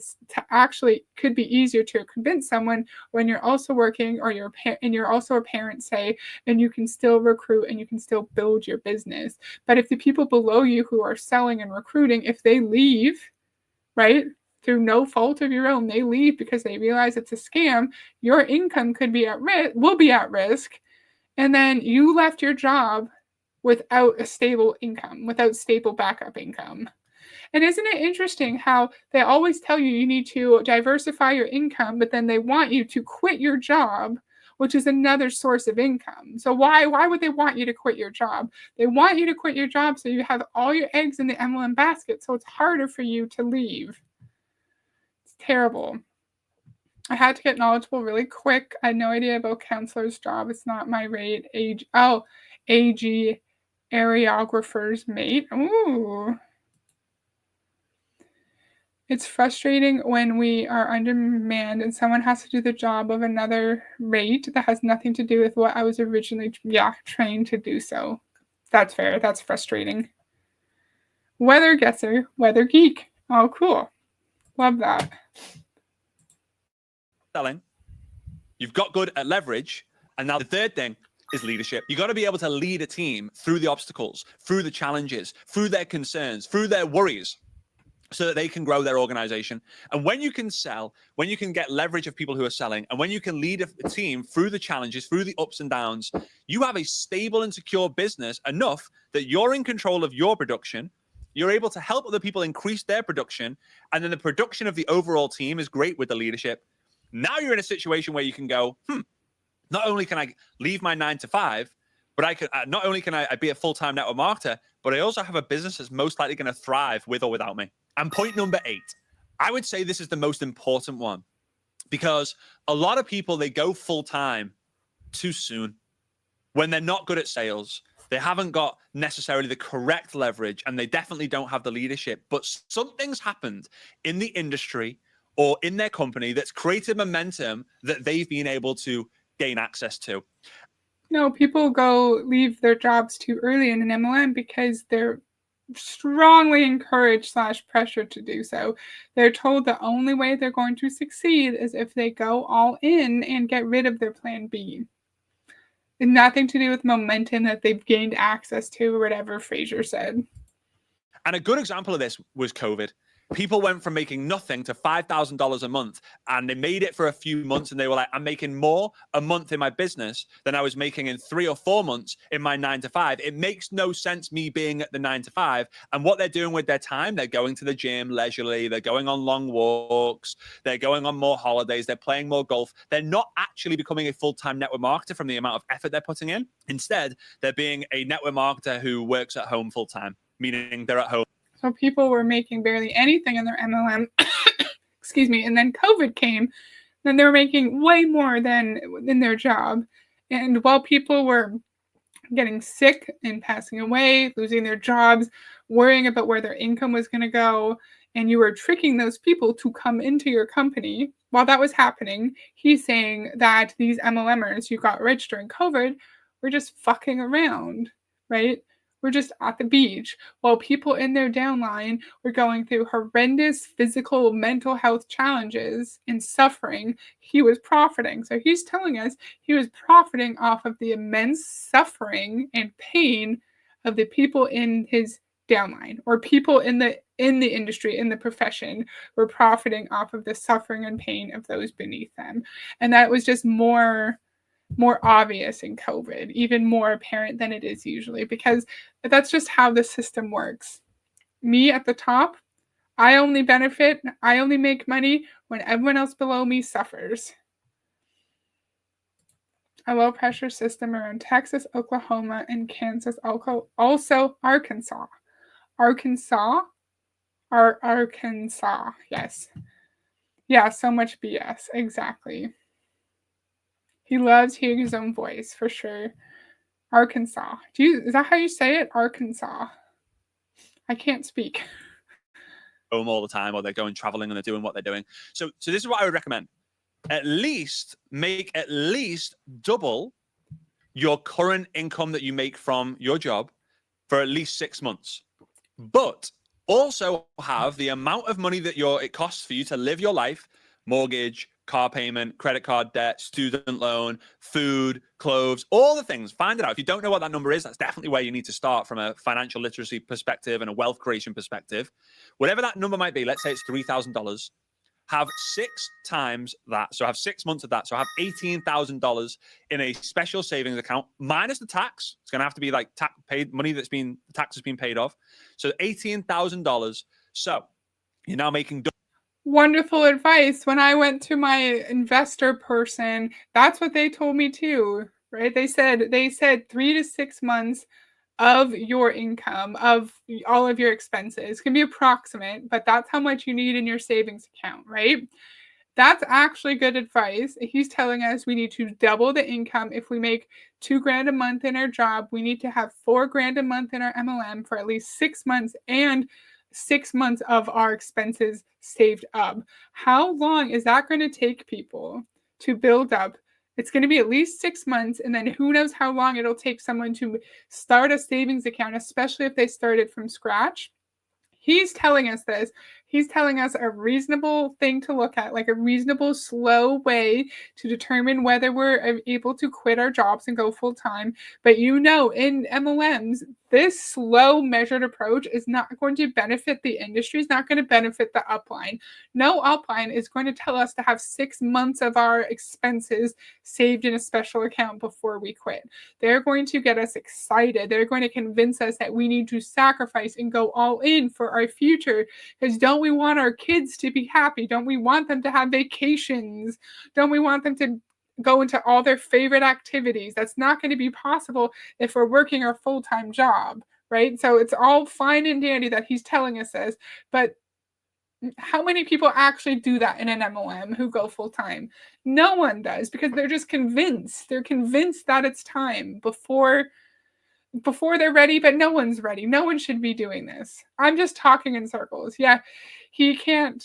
actually could be easier to convince someone when you're also working or you're also a parent, say, and you can still recruit and you can still build your business. But if the people below you who are selling and recruiting, if they leave, right, through no fault of your own, they leave because they realize it's a scam, your income will be at risk. And then you left your job without a stable income, without stable backup income. And isn't it interesting how they always tell you need to diversify your income, but then they want you to quit your job, which is another source of income. So why would they want you to quit your job? They want you to quit your job so you have all your eggs in the MLM basket, so it's harder for you to leave. It's terrible. I had to get knowledgeable really quick. I had no idea about counselor's job. It's not my rate. AG areographer's mate. Ooh. It's frustrating when we are under demand and someone has to do the job of another rate that has nothing to do with what I was originally trained to do. So that's fair. That's frustrating. Weather guesser, weather geek. Oh, cool. Love that. Selling. You've got good at leverage. And now the third thing is leadership. You got to be able to lead a team through the obstacles, through the challenges, through their concerns, through their worries, so that they can grow their organization. And when you can sell, when you can get leverage of people who are selling, and when you can lead a team through the challenges, through the ups and downs, you have a stable and secure business enough that you're in control of your production. You're able to help other people increase their production. And then the production of the overall team is great with the leadership. Now you're in a situation where you can go, not only can I leave my 9 to 5, but I can not only can I be a full-time network marketer, but I also have a business that's most likely going to thrive with or without me. And point number 8, I would say this is the most important one, because a lot of people, they go full-time too soon when they're not good at sales. They haven't got necessarily the correct leverage, and they definitely don't have the leadership. But something's happened in the industry or in their company that's created momentum that they've been able to gain access to. No, people leave their jobs too early in an MLM because they're strongly encouraged / pressured to do so. They're told the only way they're going to succeed is if they go all in and get rid of their plan B. And nothing to do with momentum that they've gained access to, or whatever Fraser said. And a good example of this was COVID. People went from making nothing to $5,000 a month, and they made it for a few months, and they were like, I'm making more a month in my business than I was making in 3 or 4 months in my 9 to 5. It makes no sense me being at the 9 to 5. And what they're doing with their time, they're going to the gym leisurely, they're going on long walks, they're going on more holidays, they're playing more golf. They're not actually becoming a full-time network marketer from the amount of effort they're putting in. Instead, they're being a network marketer who works at home full-time, meaning they're at home. So people were making barely anything in their MLM, excuse me, and then COVID came, then they were making way more than in their job. And while people were getting sick and passing away, losing their jobs, worrying about where their income was going to go, and you were tricking those people to come into your company. While that was happening, he's saying that these MLMers who got rich during COVID were just fucking around, right? We're just at the beach while people in their downline were going through horrendous physical, mental health challenges and suffering. He was profiting. So he's telling us he was profiting off of the immense suffering and pain of the people in his downline, or people in the industry, in the profession, were profiting off of the suffering and pain of those beneath them. And that was just more obvious in COVID, even more apparent than it is usually, because that's just how the system works. Me at the top, I only benefit, I only make money when everyone else below me suffers. A low pressure system around Texas, Oklahoma, and Kansas, also Arkansas. Arkansas, yes. Yeah, so much BS, exactly. He loves hearing his own voice, for sure. Arkansas. Is that how you say it? Arkansas. I can't speak. Home all the time, or they're going traveling and they're doing what they're doing. So this is what I would recommend. Make at least double your current income that you make from your job for at least 6 months. But also have the amount of money that it costs for you to live your life, mortgage, car payment, credit card debt, student loan, food, clothes, all the things. Find it out. If you don't know what that number is, that's definitely where you need to start from a financial literacy perspective and a wealth creation perspective. Whatever that number might be, let's say it's $3,000. Have 6 times that. So have 6 months of that. So have $18,000 in a special savings account minus the tax. It's going to have to be like paid money the tax has been paid off. So $18,000. So you're now making. Wonderful advice. When I went to my investor person, that's what they told me too, right? They said 3 to 6 months of your income, of all of your expenses. It can be approximate, but that's how much you need in your savings account, right? That's actually good advice. He's telling us we need to double the income. If we make $2,000 a month in our job, we need to have $4,000 a month in our MLM for at least 6 months, and 6 months of our expenses saved up. How long is that going to take people to build up? It's going to be at least 6 months, and then who knows how long it'll take someone to start a savings account, especially if they started from scratch. He's telling us this. He's telling us a reasonable thing to look at, like a reasonable, slow way to determine whether we're able to quit our jobs and go full time. But in MLMs, this slow, measured approach is not going to benefit the industry. It's not going to benefit the upline. No upline is going to tell us to have 6 months of our expenses saved in a special account before we quit. They're going to get us excited. They're going to convince us that we need to sacrifice and go all in for our future. Because don't we want our kids to be happy? Don't we want them to have vacations? Don't we want them to go into all their favorite activities? That's not going to be possible if we're working our full-time job, right? So it's all fine and dandy that he's telling us this, but how many people actually do that in an MLM who go full-time? No one does, because they're just convinced. They're convinced that it's time before they're ready, but no one's ready. No one should be doing this. I'm just talking in circles. Yeah, he can't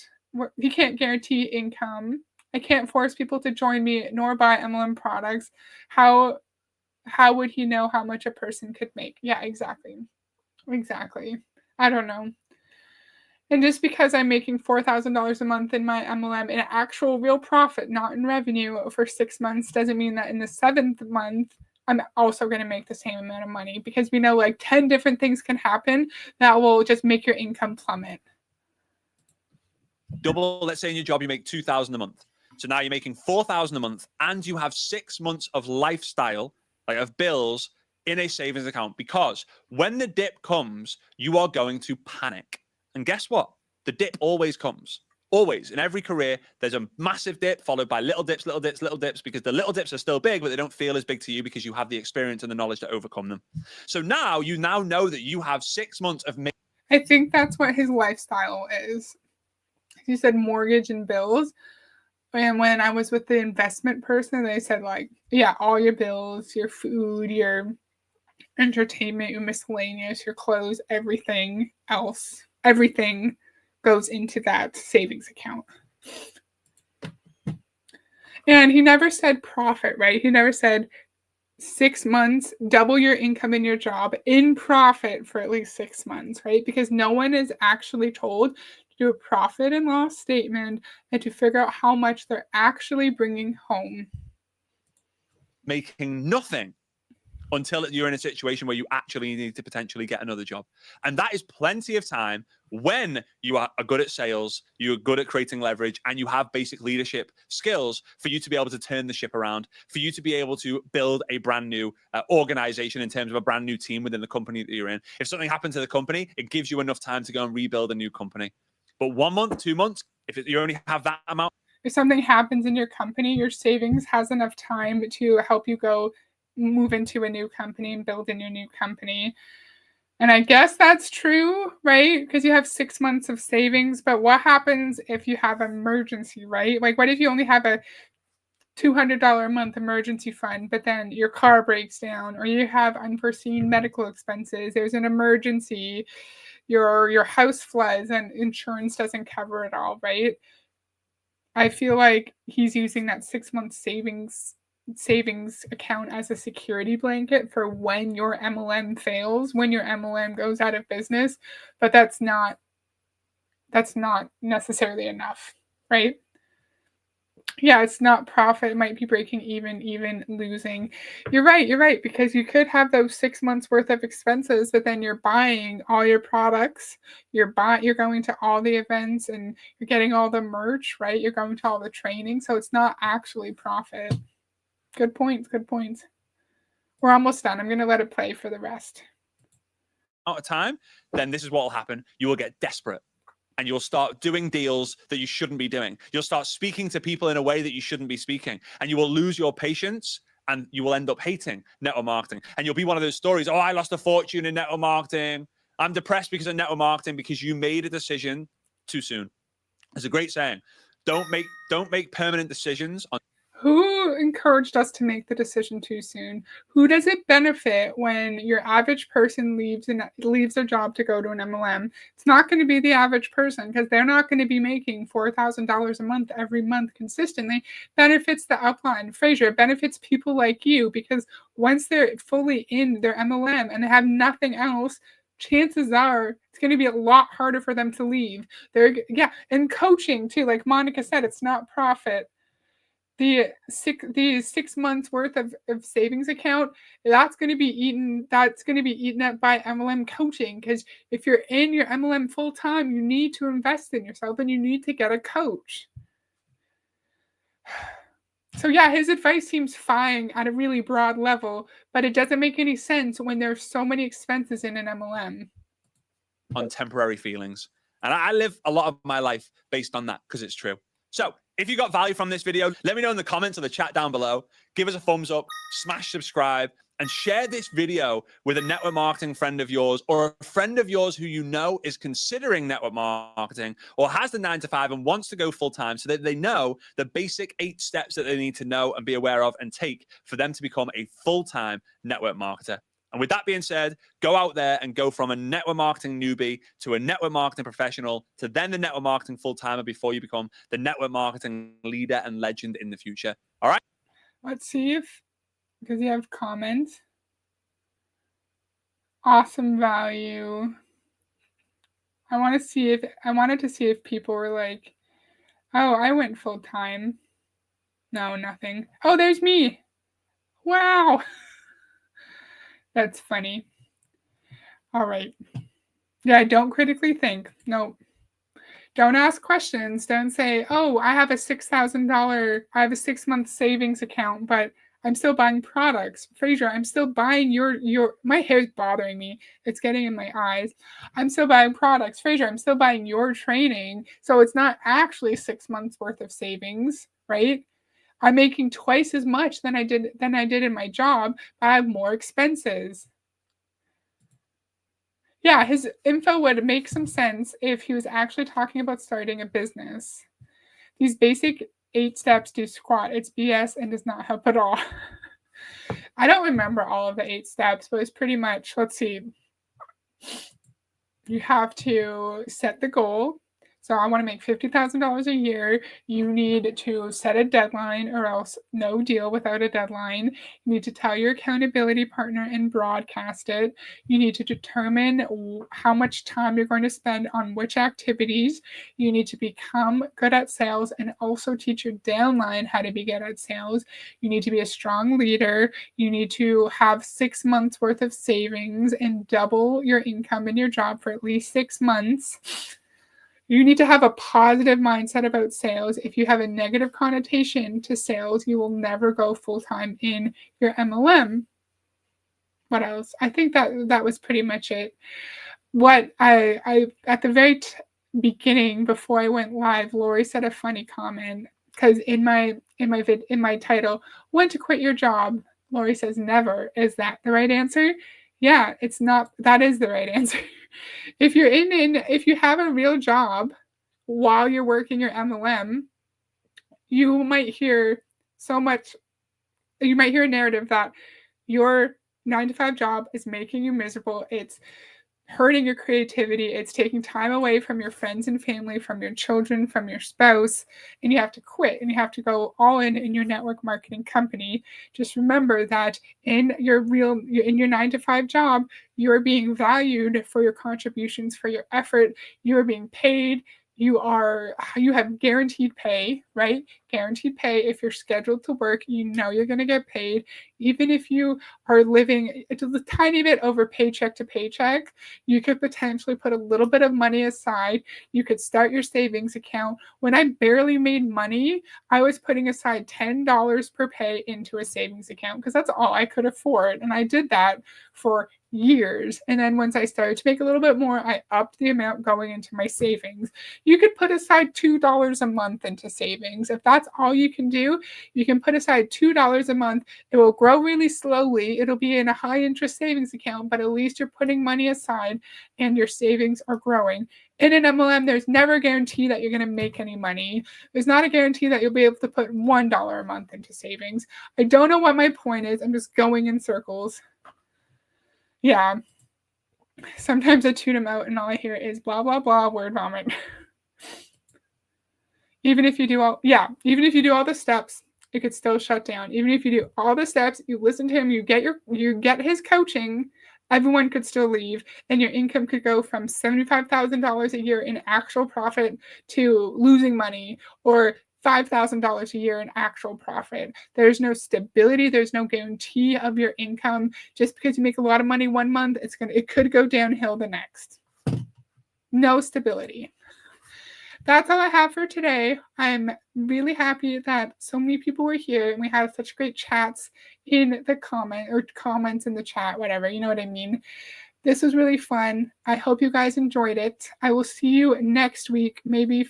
guarantee income. I can't force people to join me nor buy MLM products. How would he know how much a person could make? Yeah, exactly. I don't know. And just because I'm making $4,000 a month in my MLM in actual real profit, not in revenue, for 6 months, doesn't mean that in the 7th month I'm also going to make the same amount of money, because we know like 10 different things can happen that will just make your income plummet. Double, let's say in your job you make $2,000 a month. So now you're making $4,000 a month, and you have 6 months of lifestyle, like of bills, in a savings account. Because when the dip comes, you are going to panic. And guess what? The dip always comes. Always. In every career, there's a massive dip followed by little dips, because the little dips are still big, but they don't feel as big to you because you have the experience and the knowledge to overcome them. So now you know that you have 6 months of. I think that's what his lifestyle is. He said mortgage and bills. And when I was with the investment person, they said, like, yeah, all your bills, your food, your entertainment, your miscellaneous, your clothes, everything else, everything goes into that savings account. And he never said profit, right? He never said 6 months, double your income in your job in profit for at least 6 months, right? Because no one is actually told to do a profit and loss statement and to figure out how much they're actually bringing home. Making nothing until you're in a situation where you actually need to potentially get another job. And that is plenty of time when you are good at sales, you're good at creating leverage, and you have basic leadership skills for you to be able to turn the ship around, for you to be able to build a brand new organization in terms of a brand new team within the company that you're in. If something happened to the company, it gives you enough time to go and rebuild a new company. But 1 month, 2 months, if you only have that amount. If something happens in your company, your savings has enough time to help you go move into a new company and build in your new company. And I guess that's true, right? Because you have 6 months of savings. But what happens if you have an emergency, right? Like, what if you only have a $200 a month emergency fund, but then your car breaks down, or you have unforeseen medical expenses, there's an emergency, your house floods, and insurance doesn't cover it all, right? I feel like he's using that 6 month savings account as a security blanket for when your MLM fails, when your MLM goes out of business, but that's not necessarily enough, right? Yeah, it's not profit. It might be breaking even losing. You're right, because you could have those 6 months worth of expenses, but then you're buying all your products, you're going to all the events, and you're getting all the merch, right? You're going to all the training, so it's not actually profit. Good points. We're almost done. I'm going to let it play for the rest. Out of time, then this is what will happen. You will get desperate. And you'll start doing deals that you shouldn't be doing. You'll start speaking to people in a way that you shouldn't be speaking. And you will lose your patience and you will end up hating network marketing. And you'll be one of those stories, oh, I lost a fortune in network marketing. I'm depressed because of network marketing, because you made a decision too soon. There's a great saying, don't make permanent decisions on. Who encouraged us to make the decision too soon? Who does it benefit when your average person leaves their job to go to an MLM? It's not going to be the average person, because they're not going to be making $4,000 a month every month consistently. Benefits the upline. Fraser, benefits people like you, because once they're fully in their MLM and they have nothing else, chances are it's going to be a lot harder for them to leave. And coaching too, like Monica said, it's not profit. The 6 months worth of savings account, that's going to be eaten up by MLM coaching, because if you're in your MLM full time, you need to invest in yourself and you need to get a coach. So yeah, his advice seems fine at a really broad level, but it doesn't make any sense when there's so many expenses in an MLM. On temporary feelings. And I live a lot of my life based on that, because it's true. So if you got value from this video, let me know in the comments or the chat down below. Give us a thumbs up, smash subscribe, and share this video with a network marketing friend of yours, or a friend of yours who you know is considering network marketing or has the 9 to 5 and wants to go full time, so that they know the basic 8 steps that they need to know and be aware of and take for them to become a full-time network marketer. And with that being said, go out there and go from a network marketing newbie to a network marketing professional to then the network marketing full-timer before you become the network marketing leader and legend in the future. All right? Let's see if, because you have comments. Awesome value. I wanted to see if people were like, oh, I went full time. No, nothing. Oh, there's me. Wow. That's funny. All right. Yeah, don't critically think. No. Don't ask questions. Don't say, oh, I have a $6 month savings account, but I'm still buying products. Fraser, I'm still buying my hair's bothering me. It's getting in my eyes. I'm still buying products. Fraser, I'm still buying your training. So it's not actually 6 months worth of savings, right? I'm making twice as much than I did in my job, but I have more expenses. Yeah, his info would make some sense if he was actually talking about starting a business. These basic 8 steps to squat. It's BS and does not help at all. I don't remember all of the 8 steps, but it's pretty much, let's see. You have to set the goal. So I want to make $50,000 a year. You need to set a deadline or else no deal without a deadline. You need to tell your accountability partner and broadcast it. You need to determine how much time you're going to spend on which activities. You need to become good at sales and also teach your downline how to be good at sales. You need to be a strong leader. You need to have 6 months worth of savings and double your income in your job for at least 6 months. You need to have a positive mindset about sales. If you have a negative connotation to sales, you will never go full-time in your MLM. What else? I think that was pretty much it. What I at the very beginning, before I went live, Lori said a funny comment, because in my title, when to quit your job, Lori says never. Is that the right answer? Yeah, it's not. That is the right answer. If you have a real job while you're working your MLM, you might hear a narrative that your 9 to 5 job is making you miserable. It's hurting your creativity. It's taking time away from your friends and family, from your children, from your spouse, and you have to quit and you have to go all in your network marketing company. Just remember that in your 9 to 5 job, you are being valued for your contributions, for your effort. You are being paid. You have guaranteed pay, right? Guaranteed pay. If you're scheduled to work, you know you're going to get paid. Even if you are living a tiny bit over paycheck to paycheck, you could potentially put a little bit of money aside. You could start your savings account. When I barely made money, I was putting aside $10 per pay into a savings account because that's all I could afford. And I did that for years. And then once I started to make a little bit more, I upped the amount going into my savings. You could put aside $2 a month into savings. If that's all you can do, you can put aside $2 a month. It will grow really slowly. It'll be in a high interest savings account, but at least you're putting money aside and your savings are growing. In an MLM, there's never a guarantee that you're going to make any money. There's not a guarantee that you'll be able to put $1 a month into savings. I don't know what my point is. I'm just going in circles. Yeah. Sometimes I tune them out and all I hear is blah, blah, blah, word vomit. Even if you do all the steps, it could still shut down. Even if you do all the steps, you listen to him, you get his coaching, everyone could still leave, and your income could go from $75,000 a year in actual profit to losing money, or $5,000 a year in actual profit. There's no stability. There's no guarantee of your income. Just because you make a lot of money one month, it could go downhill the next. No stability. That's all I have for today. I'm really happy that so many people were here and we had such great chats in the comments in the chat, whatever, you know what I mean. This was really fun. I hope you guys enjoyed it. I will see you next week, maybe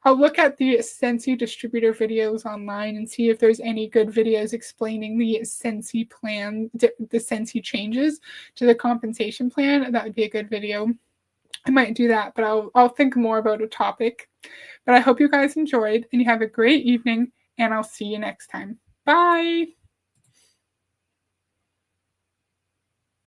I'll look at the Sensi distributor videos online and see if there's any good videos explaining the Sensi plan, the Sensi changes to the compensation plan. That would be a good video. I might do that, but I'll think more about a topic. But I hope you guys enjoyed and you have a great evening, and I'll see you next time. Bye!